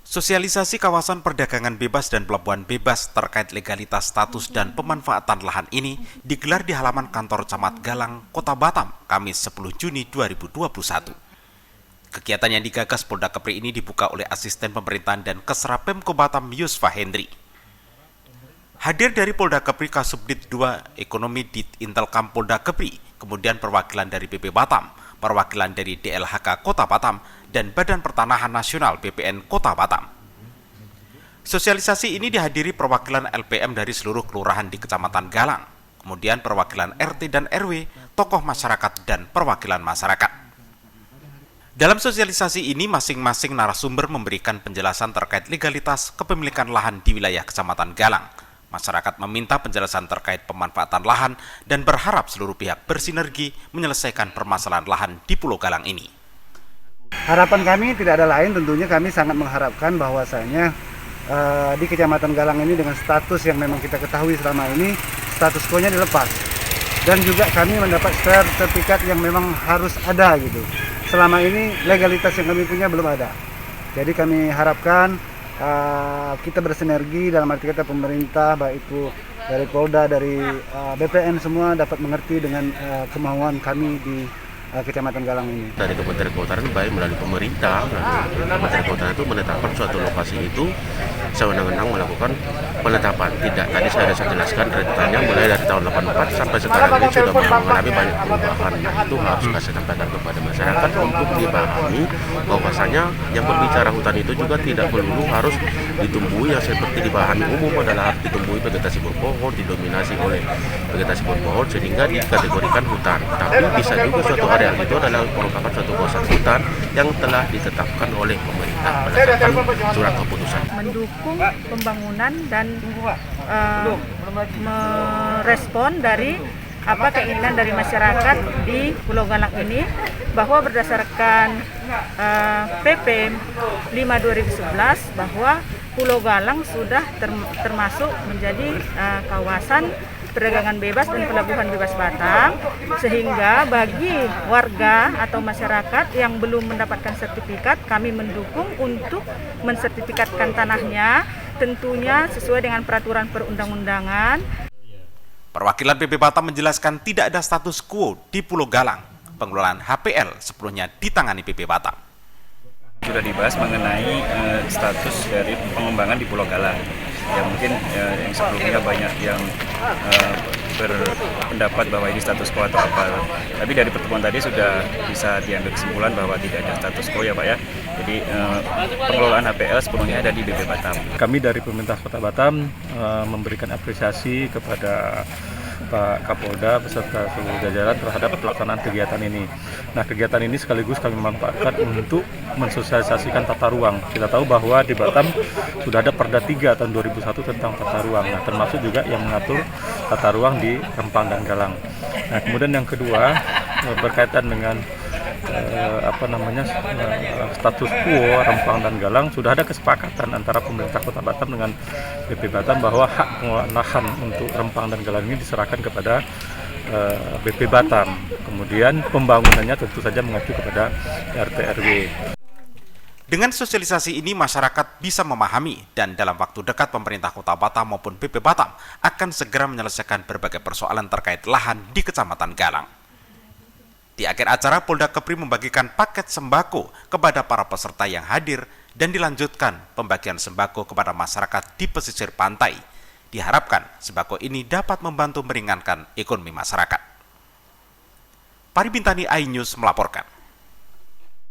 Sosialisasi kawasan perdagangan bebas dan pelabuhan bebas terkait legalitas status dan pemanfaatan lahan ini digelar di halaman kantor Camat Galang, Kota Batam, Kamis 10 Juni 2021. Kegiatan yang digagas Polda Kepri ini dibuka oleh Asisten Pemerintahan dan Kesra Pemko Batam Yusfa Hendri. Hadir dari Polda Kepri Kasubdit 2 Ekonomi di Intelkam Polda Kepri, kemudian perwakilan dari PP Batam, perwakilan dari DLHK Kota Batam, dan Badan Pertanahan Nasional BPN Kota Batam. Sosialisasi ini dihadiri perwakilan LPM dari seluruh kelurahan di Kecamatan Galang, kemudian perwakilan RT dan RW, tokoh masyarakat, dan perwakilan masyarakat. Dalam sosialisasi ini, masing-masing narasumber memberikan penjelasan terkait legalitas kepemilikan lahan di wilayah Kecamatan Galang. Masyarakat meminta penjelasan terkait pemanfaatan lahan dan berharap seluruh pihak bersinergi menyelesaikan permasalahan lahan di Pulau Galang ini. Harapan kami tidak ada lain, tentunya kami sangat mengharapkan bahwasanya di Kecamatan Galang ini dengan status yang memang kita ketahui selama ini, status quo-nya dilepas. Dan juga kami mendapat sertifikat yang memang harus ada gitu. Selama ini legalitas yang kami punya belum ada. Jadi kami harapkan kita bersinergi, dalam arti kata pemerintah, baik itu dari Polda, dari BPN, semua dapat mengerti dengan kemauan kami di Kecamatan Galang ini. Dari Kementerian Kehutanan, baik melalui pemerintah, Kementerian Kehutanan itu menetapkan suatu lokasi itu sewenang-wenang melakukan penetapan. Tidak, tadi saya sudah jelaskan rentannya mulai dari tahun 84 sampai sekarang ini sudah mengalami banyak perubahan. Nah, itu harus saya sampaikan kepada masyarakat untuk dipahami bahwasanya yang berbicara hutan itu juga tidak melulu harus ditumbuhi yang seperti dipahami umum adalah harus ditumbuhi vegetasi berpohon, didominasi oleh vegetasi berpohon sehingga dikategorikan hutan. Tapi bisa juga suatu areal itu adalah merupakan suatu kawasan hutan yang telah ditetapkan oleh pemerintah berdasarkan surat keputusan. Mendukung pembangunan dan merespon dari keinginan dari masyarakat di Pulau Galang ini, bahwa berdasarkan PP 5/2011 bahwa Pulau Galang sudah termasuk menjadi kawasan perdagangan bebas dan pelabuhan bebas Batam, sehingga bagi warga atau masyarakat yang belum mendapatkan sertifikat, kami mendukung untuk mensertifikatkan tanahnya, tentunya sesuai dengan peraturan perundang-undangan. Perwakilan PP Batam menjelaskan tidak ada status quo di Pulau Galang. Pengelolaan HPL sebelumnya ditangani PP Batam. Sudah dibahas mengenai status dari pengembangan di Pulau Galang. Ya mungkin yang sebelumnya banyak yang berpendapat bahwa ini status quo atau apa. Tapi dari pertemuan tadi sudah bisa diambil kesimpulan bahwa tidak ada status quo ya Pak ya. Jadi pengelolaan HPL sepenuhnya ada di BP Batam. Kami dari pemerintah Kota Batam memberikan apresiasi kepada Pak Kapolda beserta seluruh jajaran terhadap pelaksanaan kegiatan ini. Nah, kegiatan ini sekaligus kami manfaatkan untuk mensosialisasikan tata ruang. Kita tahu bahwa di Batam sudah ada Perda 3 tahun 2001 tentang tata ruang. Nah, termasuk juga yang mengatur tata ruang di Rempang dan Galang. Nah, kemudian yang kedua berkaitan dengan status quo Rempang dan Galang, sudah ada kesepakatan antara pemerintah Kota Batam dengan BP Batam bahwa hak pengelolaan lahan untuk Rempang dan Galang ini diserahkan kepada BP Batam. Kemudian pembangunannya tentu saja mengacu kepada RT RW. Dengan sosialisasi ini, masyarakat bisa memahami dan dalam waktu dekat pemerintah Kota Batam maupun BP Batam akan segera menyelesaikan berbagai persoalan terkait lahan di Kecamatan Galang. Di akhir acara, Polda Kepri membagikan paket sembako kepada para peserta yang hadir dan dilanjutkan pembagian sembako kepada masyarakat di pesisir pantai. Diharapkan sembako ini dapat membantu meringankan ekonomi masyarakat. Pari Bintani iNews melaporkan.